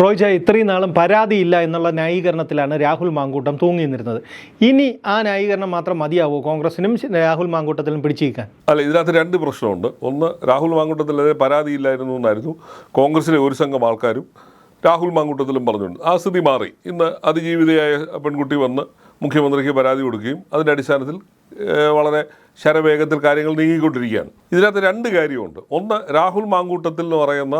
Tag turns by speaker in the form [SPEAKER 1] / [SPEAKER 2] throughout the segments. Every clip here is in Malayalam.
[SPEAKER 1] റോയ്ജ ഇത്രയും നാളും പരാതിയില്ല എന്നുള്ള ന്യായീകരണത്തിലാണ് രാഹുൽ മാങ്കൂട്ടം തൂങ്ങി നിന്നിരുന്നത്. ഇനി ആ ന്യായീകരണം മാത്രം മതിയാവോ കോൺഗ്രസിനും രാഹുൽ മാങ്കൂട്ടത്തിലും പിടിച്ചിരിക്കാൻ?
[SPEAKER 2] അല്ല, ഇതിനകത്ത് രണ്ട് പ്രശ്നമുണ്ട്. ഒന്ന്, രാഹുൽ മാങ്കൂട്ടത്തിൽ പരാതിയില്ലായിരുന്നു എന്നായിരുന്നു കോൺഗ്രസിലെ ഒരു സംഘം ആൾക്കാരും രാഹുൽ മാങ്കൂട്ടത്തിലും പറഞ്ഞിട്ടുണ്ട്. ആ സ്ഥിതി മാറി. ഇന്ന് അതിജീവിതയായ പെൺകുട്ടി വന്ന് മുഖ്യമന്ത്രിക്ക് പരാതി കൊടുക്കുകയും അതിൻ്റെ അടിസ്ഥാനത്തിൽ വളരെ ശരവേഗത്തിൽ കാര്യങ്ങൾ നീങ്ങിക്കൊണ്ടിരിക്കുകയാണ്. ഇതിനകത്ത് രണ്ട് കാര്യമുണ്ട്. ഒന്ന്, രാഹുൽ മാങ്കൂട്ടത്തിൽ എന്ന് പറയുന്ന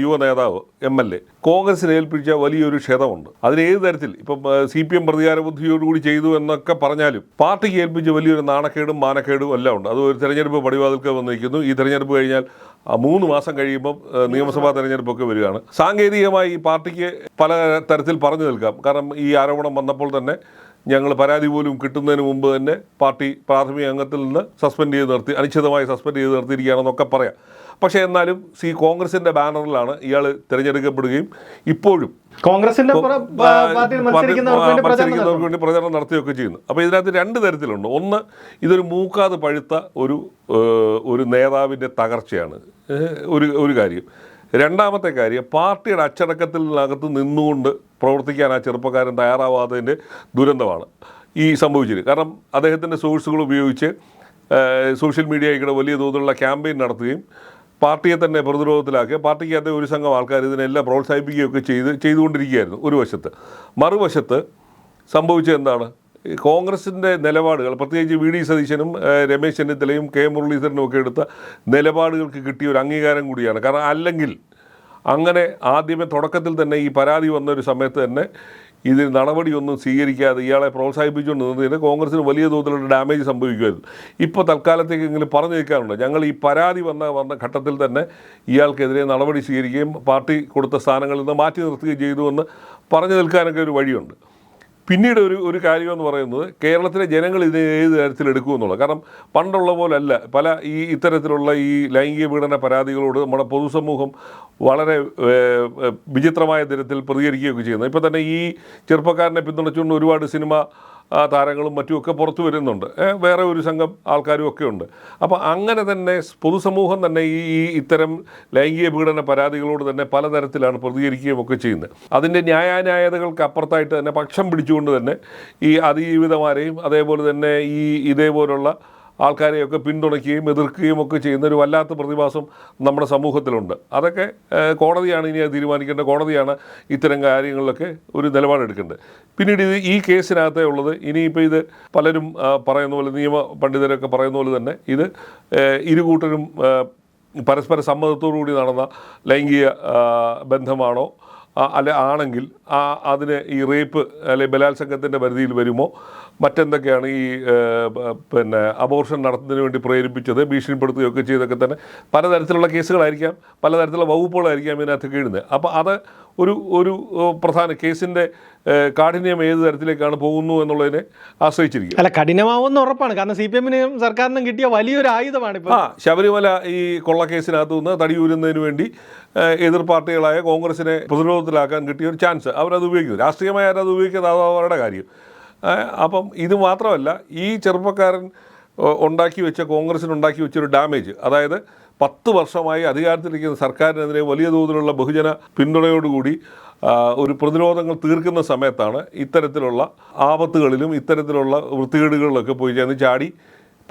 [SPEAKER 2] യുവ നേതാവ് MLA കോൺഗ്രസിനെ ഏൽപ്പിച്ച വലിയൊരു ക്ഷതമുണ്ട്. അതിന് ഏത് തരത്തിൽ ഇപ്പം CPM പ്രതികാര ബുദ്ധിയോടുകൂടി ചെയ്തു എന്നൊക്കെ പറഞ്ഞാലും പാർട്ടിക്ക് ഏൽപ്പിച്ച വലിയൊരു നാണക്കേടും മാനക്കേടും എല്ലാം ഉണ്ട്. അത് ഒരു തെരഞ്ഞെടുപ്പ് പടിവാതിൽക്ക് വന്നിരിക്കുന്നു. ഈ തെരഞ്ഞെടുപ്പ് കഴിഞ്ഞാൽ 3 മാസം കഴിയുമ്പം നിയമസഭാ തെരഞ്ഞെടുപ്പൊക്കെ വരികയാണ്. സാങ്കേതികമായി ഈ പാർട്ടിക്ക് പല തരത്തിൽ പറഞ്ഞു നിൽക്കാം. കാരണം ഈ ആരോപണം വന്നപ്പോൾ തന്നെ ഞങ്ങൾ പരാതി പോലും കിട്ടുന്നതിന് മുമ്പ് തന്നെ പാർട്ടി പ്രാഥമിക അംഗത്തിൽ നിന്ന് സസ്പെൻഡ് ചെയ്ത് നിർത്തി, അനിശ്ചിതമായി സസ്പെൻഡ് ചെയ്ത് നിർത്തിയിരിക്കുകയാണെന്നൊക്കെ പറയാം. പക്ഷേ എന്നാലും കോൺഗ്രസിൻ്റെ ബാനറിലാണ് ഇയാൾ തിരഞ്ഞെടുക്കപ്പെടുകയും ഇപ്പോഴും
[SPEAKER 1] കോൺഗ്രസിന്റെ
[SPEAKER 2] മത്സരിക്കുന്നവർക്ക് വേണ്ടി പ്രചരണം നടത്തുകയൊക്കെ ചെയ്യുന്നു. അപ്പോൾ ഇതിനകത്ത് രണ്ട് തരത്തിലുണ്ട്. ഒന്ന്, ഇതൊരു മൂക്കാതെ പഴുത്ത ഒരു നേതാവിൻ്റെ തകർച്ചയാണ് ഒരു കാര്യം. രണ്ടാമത്തെ കാര്യം, പാർട്ടിയുടെ അച്ചടക്കത്തിനകത്ത് നിന്നുകൊണ്ട് പ്രവർത്തിക്കാൻ ആ ചെറുപ്പക്കാരൻ തയ്യാറാവാത്തതിൻ്റെ ദുരന്തമാണ് ഈ സംഭവിച്ചത്. കാരണം അദ്ദേഹത്തിൻ്റെ സോഴ്സുകൾ ഉപയോഗിച്ച് സോഷ്യൽ മീഡിയയ്ക്കിടെ വലിയ തോതിലുള്ള ക്യാമ്പയിൻ നടത്തുകയും പാർട്ടിയെ തന്നെ പ്രതിരോധത്തിലാക്കി പാർട്ടിക്കകത്തെ ഒരു സംഘം ആൾക്കാർ ഇതിനെല്ലാം പ്രോത്സാഹിപ്പിക്കുകയൊക്കെ ചെയ്തുകൊണ്ടിരിക്കുകയായിരുന്നു ഒരു വശത്ത്. മറുവശത്ത് സംഭവിച്ചത് എന്താണ്? കോൺഗ്രസിൻ്റെ നിലപാടുകൾ, പ്രത്യേകിച്ച് VD സതീശനും രമേശ് ചെന്നിത്തലയും K മുരളീധരനും ഒക്കെ എടുത്ത നിലപാടുകൾക്ക് കിട്ടിയ ഒരു അംഗീകാരം കൂടിയാണ്. കാരണം അല്ലെങ്കിൽ അങ്ങനെ ആദ്യമേ തുടക്കത്തിൽ തന്നെ ഈ പരാതി വന്ന ഒരു സമയത്ത് തന്നെ ഇതിൽ നടപടിയൊന്നും സ്വീകരിക്കാതെ ഇയാളെ പ്രോത്സാഹിപ്പിച്ചുകൊണ്ട് നിന്നതിന് കോൺഗ്രസിന് വലിയ തോതിലുള്ള ഡാമേജ് സംഭവിക്കുമായിരുന്നു. ഇപ്പോൾ തൽക്കാലത്തേക്കെങ്കിലും പറഞ്ഞു നിൽക്കാറുണ്ട്, ഞങ്ങൾ ഈ പരാതി വന്ന ഘട്ടത്തിൽ തന്നെ ഇയാൾക്കെതിരെ നടപടി സ്വീകരിക്കുകയും പാർട്ടി കൊടുത്ത സ്ഥാനങ്ങളിൽ നിന്ന് മാറ്റി നിർത്തുകയും ചെയ്തു എന്ന് പറഞ്ഞു നിൽക്കാനൊക്കെ ഒരു വഴിയുണ്ട്. പിന്നീട് ഒരു കാര്യമെന്ന് പറയുന്നത്, കേരളത്തിലെ ജനങ്ങൾ ഇതിനെ ഏത് തരത്തിലെടുക്കുമെന്നുള്ളത്. കാരണം പണ്ടുള്ള പോലല്ല ഇത്തരത്തിലുള്ള ഈ ലൈംഗിക പീഡന പരാതികളോട് നമ്മുടെ പൊതുസമൂഹം വളരെ വിചിത്രമായ തരത്തിൽ പ്രതികരിക്കുകയൊക്കെ ചെയ്യുന്നത്. ഇപ്പോൾ തന്നെ ഈ ചെറുപ്പക്കാരനെ പിന്തുണച്ചുകൊണ്ട് ഒരുപാട് സിനിമ താരങ്ങളും മറ്റുമൊക്കെ പുറത്തു വരുന്നുണ്ട്. വേറെ ഒരു സംഘം ആൾക്കാരും ഒക്കെ ഉണ്ട്. അപ്പോൾ അങ്ങനെ തന്നെ പൊതുസമൂഹം തന്നെ ഇത്തരം ലൈംഗിക പീഡന പരാതികളോട് തന്നെ പലതരത്തിലാണ് പ്രതികരിക്കുകയും ഒക്കെ ചെയ്യുന്നത്. അതിൻ്റെ ന്യായാന്യായതകൾക്ക് അപ്പുറത്തായിട്ട് തന്നെ പക്ഷം പിടിച്ചുകൊണ്ട് തന്നെ ഈ അതിജീവിതമാരെയും അതേപോലെ തന്നെ ഇതേപോലുള്ള ആൾക്കാരെയൊക്കെ പിന്തുണയ്ക്കുകയും എതിർക്കുകയും ഒക്കെ ചെയ്യുന്ന ഒരു വല്ലാത്ത പ്രതിഭാസം നമ്മുടെ സമൂഹത്തിലുണ്ട്. അതൊക്കെ കോടതിയാണ് ഇനി അത് തീരുമാനിക്കേണ്ടത്. കോടതിയാണ് ഇത്തരം കാര്യങ്ങളിലൊക്കെ ഒരു നിലപാടെടുക്കേണ്ടത്. പിന്നീട് ഈ കേസിനകത്തേ ഉള്ളത്, ഇനിയിപ്പോൾ ഇത് പലരും പറയുന്ന പോലെ, നിയമ പണ്ഡിതരൊക്കെ പറയുന്ന പോലെ തന്നെ ഇത് ഇരുകൂട്ടരും പരസ്പര സമ്മതത്തോടുകൂടി നടന്ന ലൈംഗിക ബന്ധമാണോ ആണെങ്കിൽ അതിന് ഈ റേപ്പ് അല്ലെങ്കിൽ ബലാത്സംഗത്തിൻ്റെ പരിധിയിൽ വരുമോ, മറ്റെന്തൊക്കെയാണ് അബോർഷൻ നടത്തുന്നതിന് വേണ്ടി പ്രേരിപ്പിച്ചത്, ഭീഷണിപ്പെടുത്തുകയൊക്കെ ചെയ്തൊക്കെ തന്നെ പലതരത്തിലുള്ള കേസുകളായിരിക്കാം, പലതരത്തിലുള്ള വകുപ്പുകളായിരിക്കാം ഇതിനകത്ത് എഴുതുന്നത്. അപ്പോൾ അത് ഒരു പ്രധാന കേസിൻ്റെ കാഠിന്യം ഏത് തരത്തിലേക്കാണ് പോകുന്നു എന്നുള്ളതിനെ ആശ്രയിച്ചിരിക്കും.
[SPEAKER 1] അല്ല, കഠിനമാവുമെന്ന് ഉറപ്പാണ്. കാരണം CPM-നും സർക്കാരിനും കിട്ടിയ വലിയൊരു ആയുധമാണ് ഇപ്പോൾ.
[SPEAKER 2] ശബരിമല ഈ കൊള്ളക്കേസിനകത്ത് നിന്ന് തടിയൂരുന്നതിന് വേണ്ടി എതിർ പാർട്ടികളായ കോൺഗ്രസിനെ പ്രതിരോധത്തിലാക്കാൻ കിട്ടിയ ഒരു ചാൻസ് അവരത് ഉപയോഗിക്കുന്നു. രാഷ്ട്രീയമായി അവരത് ഉപയോഗിക്കുന്നത് അത് അവരുടെ കാര്യം. അപ്പം ഇത് മാത്രമല്ല, ഈ ചെറുപ്പക്കാരൻ കോൺഗ്രസിനുണ്ടാക്കി വെച്ചൊരു ഡാമേജ്, അതായത് 10 വർഷമായി അധികാരത്തിലിരിക്കുന്ന സർക്കാരിനെതിരെ വലിയ തോതിലുള്ള ബഹുജന പിന്തുണയോടുകൂടി ഒരു പ്രതിരോധങ്ങൾ തീർക്കുന്ന സമയത്താണ് ഇത്തരത്തിലുള്ള ആപത്തുകളിലും ഇത്തരത്തിലുള്ള വൃത്തികേടുകളിലൊക്കെ പോയി ചെന്ന് ചാടി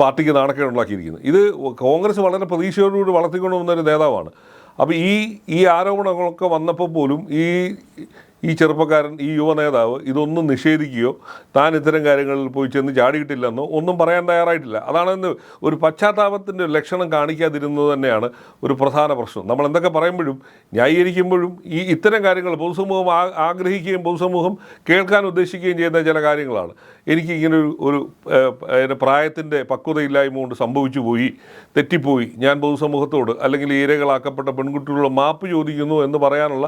[SPEAKER 2] പാർട്ടിക്ക് നാണക്കേടുണ്ടാക്കിയിരിക്കുന്നത്. ഇത് കോൺഗ്രസ് വളരെ പ്രതീക്ഷയോടുകൂടി വളർത്തിക്കൊണ്ടു വന്നൊരു നേതാവാണ്. അപ്പോൾ ഈ ആരോപണങ്ങളൊക്കെ വന്നപ്പോൾ പോലും ഈ ചെറുപ്പക്കാരൻ, ഈ യുവ നേതാവ് ഇതൊന്നും നിഷേധിക്കുകയോ താൻ ഇത്തരം കാര്യങ്ങളിൽ പോയി ചെന്ന് ചാടിയിട്ടില്ലെന്നോ ഒന്നും പറയാൻ തയ്യാറായിട്ടില്ല. അതാണ് ഒരു പശ്ചാത്താപത്തിൻ്റെ ലക്ഷണം കാണിക്കാതിരുന്നത് തന്നെയാണ് ഒരു പ്രധാന പ്രശ്നം. നമ്മൾ എന്തൊക്കെ പറയുമ്പോഴും ന്യായീകരിക്കുമ്പോഴും ഇത്തരം കാര്യങ്ങൾ പൊതുസമൂഹം ആഗ്രഹിക്കുകയും പൊതുസമൂഹം കേൾക്കാൻ ഉദ്ദേശിക്കുകയും ചെയ്യുന്ന ചില കാര്യങ്ങളാണ്. എനിക്ക് ഇങ്ങനെ ഒരു പ്രായത്തിൻ്റെ പക്വതയില്ലായ്മ കൊണ്ട് സംഭവിച്ചു പോയി, തെറ്റിപ്പോയി, ഞാൻ പൊതുസമൂഹത്തോട് അല്ലെങ്കിൽ ഇരകളാക്കപ്പെട്ട പെൺകുട്ടികളോട് മാപ്പ് ചോദിക്കുന്നു എന്ന് പറയാനുള്ള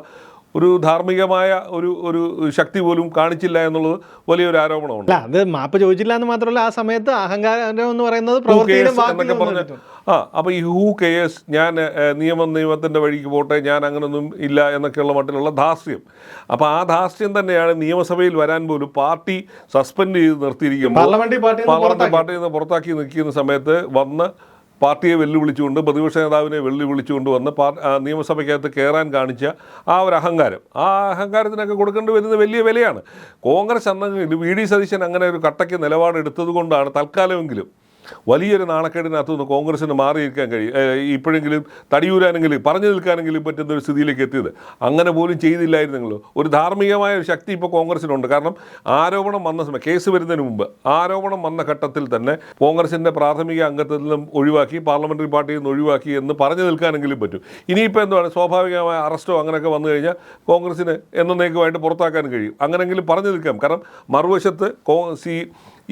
[SPEAKER 2] ഒരു ധാർമ്മികമായ ഒരു ശക്തി പോലും കാണിച്ചില്ല എന്നുള്ളത് വലിയൊരു ആരോപണമുണ്ട്.
[SPEAKER 1] അത് മാപ്പ് ചോദിച്ചില്ല എന്ന് മാത്രമല്ല, ആ സമയത്ത് അഹങ്കാരം എന്ന് പറയുന്നത്
[SPEAKER 2] അപ്പോൾ ഈ ഹൂ കെയേഴ്സ്, ഞാൻ നിയമത്തിൻ്റെ വഴിക്ക് പോട്ടെ, ഞാൻ അങ്ങനൊന്നും ഇല്ല എന്നൊക്കെയുള്ള മട്ടിലുള്ള ധാർഷ്ട്യം. അപ്പോൾ ആ ധാർഷ്ട്യം തന്നെയാണ് നിയമസഭയിൽ വരാൻ പോലും പാർട്ടി സസ്പെൻഡ് ചെയ്ത് നിർത്തിയിരിക്കുമ്പോൾ പാർലമെന്റ് പാർട്ടിയിൽ നിന്ന് പുറത്താക്കി നിൽക്കുന്ന സമയത്ത് വന്ന് പാർട്ടിയെ വെല്ലുവിളിച്ചുകൊണ്ട് പ്രതിപക്ഷ നേതാവിനെ വെല്ലുവിളിച്ചുകൊണ്ട് വന്ന് നിയമസഭയ്ക്കകത്ത് കയറാൻ കാണിച്ച ആ ഒരു അഹങ്കാരം, ആ അഹങ്കാരത്തിനൊക്കെ കൊടുക്കേണ്ടി വരുന്നത് വലിയ വിലയാണ്. കോൺഗ്രസ് അന്നെങ്കിലും വി ഡി സതീശൻ അങ്ങനെ ഒരു കട്ടയ്ക്ക് നിലപാടെടുത്തത് കൊണ്ടാണ് തൽക്കാലമെങ്കിലും വലിയൊരു നാണക്കേടിനകത്തു നിന്ന് കോൺഗ്രസിന് മാറിയിരിക്കാൻ കഴിയും, ഇപ്പോഴെങ്കിലും തടിയൂരാനെങ്കിലും പറഞ്ഞു നിൽക്കാനെങ്കിലും പറ്റുന്ന ഒരു സ്ഥിതിയിലേക്ക് എത്തിയത്. അങ്ങനെ പോലും ചെയ്തില്ലായിരുന്നെങ്കിലോ ഒരു ധാർമ്മികമായ ഒരു ശക്തി ഇപ്പോൾ കോൺഗ്രസിനുണ്ട്. കാരണം ആരോപണം വന്ന സമയം, കേസ് വരുന്നതിന് മുമ്പ് ആരോപണം വന്ന ഘട്ടത്തിൽ തന്നെ കോൺഗ്രസിൻ്റെ പ്രാഥമിക അംഗത്തിൽ നിന്നും ഒഴിവാക്കി, പാർലമെൻ്ററി പാർട്ടിയിൽ നിന്ന് ഒഴിവാക്കി എന്ന് പറഞ്ഞു നിൽക്കാനെങ്കിലും പറ്റും. ഇനിയിപ്പോൾ എന്താണ്, സ്വാഭാവികമായ അറസ്റ്റോ അങ്ങനെയൊക്കെ വന്നു കഴിഞ്ഞാൽ കോൺഗ്രസിന് എന്നേക്കുമായിട്ട് പുറത്താക്കാൻ കഴിയും. അങ്ങനെയെങ്കിലും പറഞ്ഞു നിൽക്കാം. കാരണം മറുവശത്ത്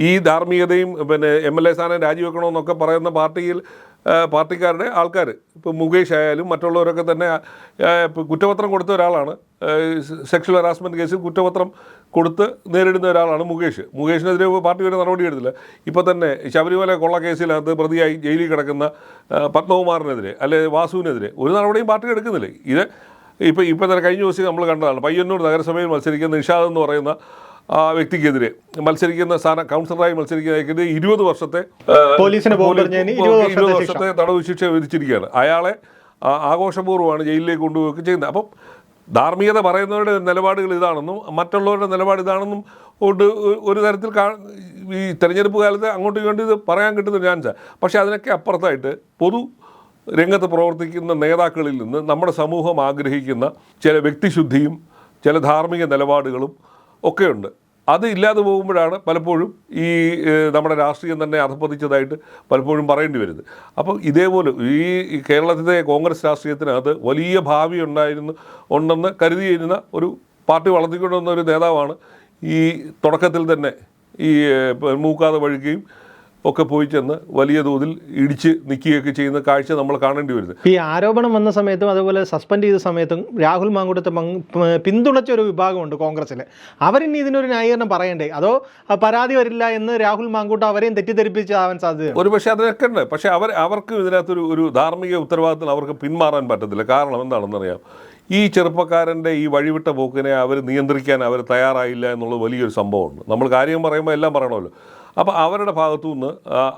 [SPEAKER 2] ഈ ധാർമ്മികതയും പിന്നെ MLA സ്ഥാനം രാജിവെക്കണമെന്നൊക്കെ പറയുന്ന പാർട്ടിക്കാരുടെ ആൾക്കാർ, ഇപ്പോൾ മുകേഷ് ആയാലും മറ്റുള്ളവരൊക്കെ തന്നെ കുറ്റപത്രം കൊടുത്ത ഒരാളാണ്. സെക്ഷൽ ഹറാസ്മെൻറ്റ് കേസിൽ കുറ്റപത്രം കൊടുത്ത് നേരിടുന്ന ഒരാളാണ് മുകേഷിനെതിരെ പാർട്ടി ഒരു നടപടി എടുത്തില്ല. ഇപ്പോൾ തന്നെ ശബരിമല കൊള്ള കേസിനകത്ത് പ്രതിയായി ജയിലിൽ കിടക്കുന്ന പത്മകുമാറിനെതിരെ അല്ലെ വാസുവിനെതിരെ ഒരു നടപടിയും പാർട്ടി എടുക്കുന്നില്ല. ഇപ്പോൾ തന്നെ കഴിഞ്ഞ ദിവസം നമ്മൾ കണ്ടതാണ്, പയ്യന്നൂർ നഗരസഭയിൽ മത്സരിക്കുന്ന നിഷാദ് എന്ന് പറയുന്ന ആ വ്യക്തിക്കെതിരെ മത്സരിക്കുന്ന കൗൺസിലറായി മത്സരിക്കുന്ന 20 വർഷത്തെ തടവ് ശിക്ഷ വിധിച്ചിരിക്കുകയാണ്. അയാളെ ആഘോഷപൂർവ്വമാണ് ജയിലിലേക്ക് കൊണ്ടുപോവുകയൊക്കെ ചെയ്യുന്നത്. അപ്പം ധാർമ്മികത പറയുന്നവരുടെ നിലപാടുകൾ ഇതാണെന്നും മറ്റുള്ളവരുടെ നിലപാട് ഇതാണെന്നും കൊണ്ട് ഒരു തരത്തിൽ ഈ തെരഞ്ഞെടുപ്പ് കാലത്ത് അങ്ങോട്ടും ഇങ്ങോട്ടും ഇത് പറയാൻ കിട്ടുന്ന ചാൻസാണ്. പക്ഷേ അതിനൊക്കെ അപ്പുറത്തായിട്ട് പൊതു രംഗത്ത് പ്രവർത്തിക്കുന്ന നേതാക്കളിൽ നിന്ന് നമ്മുടെ സമൂഹം ആഗ്രഹിക്കുന്ന ചില വ്യക്തിശുദ്ധിയും ചില ധാർമ്മിക നിലപാടുകളും ഒക്കെയുണ്ട്. അത് ഇല്ലാതെ പോകുമ്പോഴാണ് പലപ്പോഴും ഈ നമ്മുടെ രാഷ്ട്രീയം തന്നെ അധപ്പതിച്ചതായിട്ട് പലപ്പോഴും പറയേണ്ടി വരുന്നത്. അപ്പം ഇതേപോലെ ഈ കേരളത്തിലെ കോൺഗ്രസ് രാഷ്ട്രീയത്തിനകത്ത് വലിയ ഭാവി ഉണ്ടെന്ന് കരുതിയിരുന്ന ഒരു പാർട്ടി വളർത്തിക്കൊണ്ടുവന്ന ഒരു നേതാവാണ് ഈ തുടക്കത്തിൽ തന്നെ ഈ മൂക്കാതെ വഴുകയും ഒക്കെ പോയി ചെന്ന് വലിയ തോതിൽ ഇടിച്ച് നിൽക്കുകയൊക്കെ ചെയ്യുന്ന കാഴ്ച നമ്മൾ കാണേണ്ടി വരുന്നത്.
[SPEAKER 1] ഈ ആരോപണം വന്ന സമയത്തും അതുപോലെ സസ്പെൻഡ് ചെയ്ത സമയത്തും രാഹുൽ മാങ്കൂട്ടത്തെ പിന്തുണച്ച ഒരു വിഭാഗമുണ്ട് കോൺഗ്രസ്സിൽ. അവരിനി ഇതിനൊരു ന്യായീകരണം പറയണ്ടേ, അതോ പരാതി വരില്ല എന്ന് രാഹുൽ മാങ്കൂട്ടം അവരെയും തെറ്റിദ്ധരിപ്പിച്ചാവാൻ സാധ്യത?
[SPEAKER 2] ഒരു പക്ഷേ അതൊക്കെ ഉണ്ട്. പക്ഷേ അവർക്ക് ഇതിനകത്തൊരു ധാർമ്മിക ഉത്തരവാദിത്തം അവർക്ക് പിന്മാറാൻ പറ്റത്തില്ല. കാരണം എന്താണെന്നറിയാം, ഈ ചെറുപ്പക്കാരൻ്റെ ഈ വഴിവിട്ട പോക്കിനെ അവർ നിയന്ത്രിക്കാൻ അവർ തയ്യാറായില്ല എന്നുള്ളത് വലിയൊരു സംഭവമുണ്ട്. നമ്മൾ കാര്യം പറയുമ്പോൾ എല്ലാം പറയണമല്ലോ. അപ്പോൾ അവരുടെ ഭാഗത്തു നിന്ന്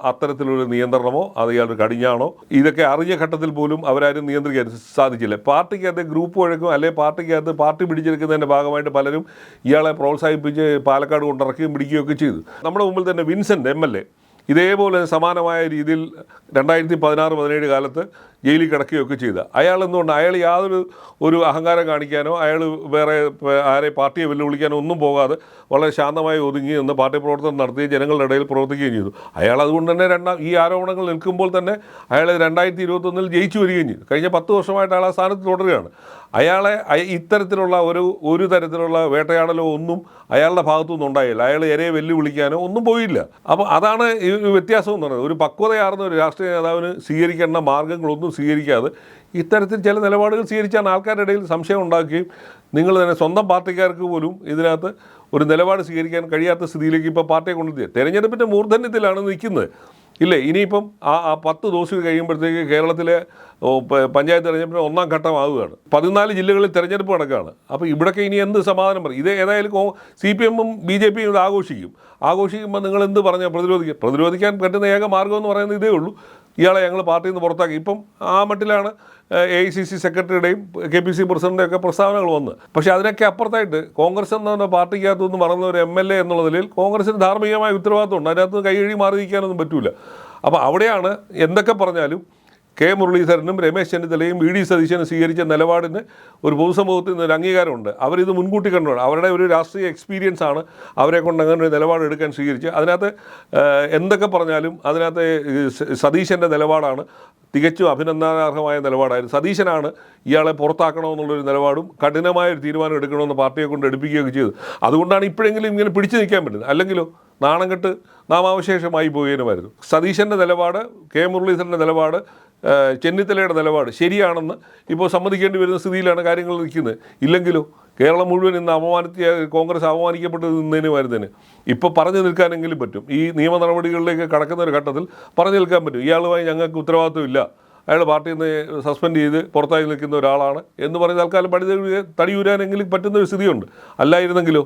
[SPEAKER 2] അത്തരത്തിലൊരു നിയന്ത്രണമോ അത് ഇയാളൊരു കടിഞ്ഞാണോ ഇതൊക്കെ അറിഞ്ഞ ഘട്ടത്തിൽ പോലും അവരാരും നിയന്ത്രിക്കാൻ സാധിച്ചില്ല. പാർട്ടിക്കകത്ത് ഗ്രൂപ്പ് വഴക്കും അല്ലെങ്കിൽ പാർട്ടിക്കകത്ത് പാർട്ടി പിടിച്ചെടുക്കുന്നതിൻ്റെ ഭാഗമായിട്ട് പലരും ഇയാളെ പ്രോത്സാഹിപ്പിച്ച് പാലക്കാട് കൊണ്ടിറക്കുകയും പിടിക്കുകയൊക്കെ ചെയ്തു. നമ്മുടെ മുമ്പിൽ തന്നെ വിൻസെൻ്റ് MLA ഇതേപോലെ സമാനമായ രീതിയിൽ 2016-17 കാലത്ത് ജയിലിൽ കിടക്കുകയൊക്കെ ചെയ്ത അയാളെന്തുകൊണ്ട് യാതൊരു അഹങ്കാരം കാണിക്കാനോ അയാൾ വേറെ പാർട്ടിയെ വെല്ലുവിളിക്കാനോ ഒന്നും പോകാതെ വളരെ ശാന്തമായി ഒതുങ്ങി നിന്ന് പാർട്ടി പ്രവർത്തനം നടത്തുകയും ജനങ്ങളുടെ ഇടയിൽ പ്രവർത്തിക്കുകയും ചെയ്തു. അയാൾ അതുകൊണ്ട് തന്നെ ഈ ആരോപണങ്ങൾ നിൽക്കുമ്പോൾ തന്നെ അയാൾ 2021 ജയിച്ചു വരികയും ചെയ്തു. കഴിഞ്ഞ 10 വർഷമായിട്ട് അയാൾ ആ സ്ഥാനത്ത് തുടരുകയാണ്. അയാളെ ഇത്തരത്തിലുള്ള ഒരു തരത്തിലുള്ള വേട്ടയാടലോ ഒന്നും അയാളുടെ ഭാഗത്തുനിന്ന് ഉണ്ടായില്ല. അയാൾ ഇരയെ വെല്ലുവിളിക്കാനോ ഒന്നും പോയില്ല. അപ്പോൾ അതാണ് ഈ വ്യത്യാസം എന്ന് പറയുന്നത്. ഒരു പക്വതയാർന്ന ഒരു രാഷ്ട്രീയ നേതാവിന് സ്വീകരിക്കേണ്ട മാർഗ്ഗങ്ങളൊന്നും സ്വീകരിക്കാതെ ഇത്തരത്തിൽ ചില നിലപാടുകൾ സ്വീകരിച്ചാണ് ആൾക്കാരുടെ ഇടയിൽ സംശയം ഉണ്ടാക്കുകയും നിങ്ങൾ തന്നെ സ്വന്തം പാർട്ടിക്കാർക്ക് പോലും ഇതിനകത്ത് ഒരു നിലപാട് സ്വീകരിക്കാൻ കഴിയാത്ത സ്ഥിതിയിലേക്ക് ഇപ്പോൾ പാർട്ടിയെ കൊണ്ടെത്തിയത്. തെരഞ്ഞെടുപ്പിൻ്റെ മൂർധന്യത്തിലാണ് നിൽക്കുന്നത് ഇല്ലേ? ഇനിയിപ്പം ആ 10 ദിവസം കഴിയുമ്പോഴത്തേക്ക് കേരളത്തിലെ പഞ്ചായത്ത് തെരഞ്ഞെടുപ്പിന് 1ാം ഘട്ടമാവുകയാണ്. 14 ജില്ലകളിൽ തെരഞ്ഞെടുപ്പ് നടക്കുകയാണ്. അപ്പോൾ ഇവിടെയൊക്കെ ഇനി എന്ത് സമാധാനം പറയും? ഇത് ഏതായാലും CPM-ഉം BJP-യും ഇത് ആഘോഷിക്കുമ്പോൾ നിങ്ങൾ എന്ത് പറഞ്ഞാൽ പ്രതിരോധിക്കാൻ പറ്റുന്ന ഏക മാർഗ്ഗം എന്ന് പറയുന്നത് ഇതേ ഉള്ളൂ, ഇയാളെ ഞങ്ങൾ പാർട്ടിയിൽ നിന്ന് പുറത്താക്കി. ഇപ്പം ആ മട്ടിലാണ് AICC സെക്രട്ടറിയുടെയും KPC പ്രസിഡൻ്റെയും ഒക്കെ പ്രസ്താവനകൾ വന്ന്. പക്ഷേ അതിനൊക്കെ അപ്പുറത്തായിട്ട് കോൺഗ്രസ് എന്ന പാർട്ടിക്കകത്തു നിന്ന് പറഞ്ഞ ഒരു MLA എന്നുള്ള നിലയിൽ കോൺഗ്രസിന് ധാർമ്മികമായ ഉത്തരവാദിത്വമുണ്ട്. അതിനകത്ത് കൈകഴുകി മാറിയിരിക്കാനൊന്നും പറ്റില്ല. അപ്പോൾ അവിടെയാണ് എന്തൊക്കെ പറഞ്ഞാലും കെ മുരളീധരനും രമേശ് ചെന്നിത്തലയും വി ഡി സതീശനും സ്വീകരിച്ച നിലപാടിന് ഒരു പൊതുസമൂഹത്തിൽ നിന്ന് ഒരു അംഗീകാരമുണ്ട്. അവരിത് മുൻകൂട്ടി കണ്ടുകൊണ്ട് അവരുടെ ഒരു രാഷ്ട്രീയ എക്സ്പീരിയൻസ് ആണ് അവരെ കൊണ്ട് അങ്ങനെ ഒരു നിലപാടെടുക്കാൻ സ്വീകരിച്ച്. അതിനകത്ത് എന്തൊക്കെ പറഞ്ഞാലും അതിനകത്ത് സതീശൻ്റെ നിലപാടാണ് തികച്ചും അഭിനന്ദനാർഹമായ നിലപാടായിരുന്നു. സതീശനാണ് ഇയാളെ പുറത്താക്കണമെന്നുള്ളൊരു നിലപാടും കഠിനമായൊരു തീരുമാനം എടുക്കണമെന്ന് പാർട്ടിയെ കൊണ്ട് എടുപ്പിക്കുകയൊക്കെ ചെയ്തു. അതുകൊണ്ടാണ് ഇപ്പോഴെങ്കിലും ഇങ്ങനെ പിടിച്ചു നിൽക്കാൻ പറ്റുന്നത്. അല്ലെങ്കിലോ നാണം കെട്ട് നാമാവശേഷമായി പോയേനുമായിരുന്നു. സതീശൻ്റെ നിലപാട്, കെ മുരളീധരൻ്റെ നിലപാട്, ചെന്നിത്തലയുടെ നിലപാട് ശരിയാണെന്ന് ഇപ്പോൾ സമ്മതിക്കേണ്ടി വരുന്ന സ്ഥിതിയിലാണ് കാര്യങ്ങൾ നിൽക്കുന്നത്. ഇല്ലെങ്കിലോ കേരളം മുഴുവൻ ഇന്ന് കോൺഗ്രസ് അവമാനിക്കപ്പെട്ട് നിന്നതിന് ഇപ്പോൾ പറഞ്ഞു നിൽക്കാനെങ്കിലും പറ്റും. ഈ നിയമ നടപടികളിലേക്ക് കടക്കുന്ന ഒരു ഘട്ടത്തിൽ പറഞ്ഞു നിൽക്കാൻ പറ്റും. ഇയാളുമായി ഞങ്ങൾക്ക് ഉത്തരവാദിത്വമില്ല, അയാൾ പാർട്ടിയിൽ നിന്ന് സസ്പെൻഡ് ചെയ്ത് പുറത്തായി നിൽക്കുന്ന ഒരാളാണ് എന്ന് പറഞ്ഞ് തൽക്കാലം തടിയൂരാനെങ്കിലും പറ്റുന്ന ഒരു സ്ഥിതിയുണ്ട്. അല്ലായിരുന്നെങ്കിലോ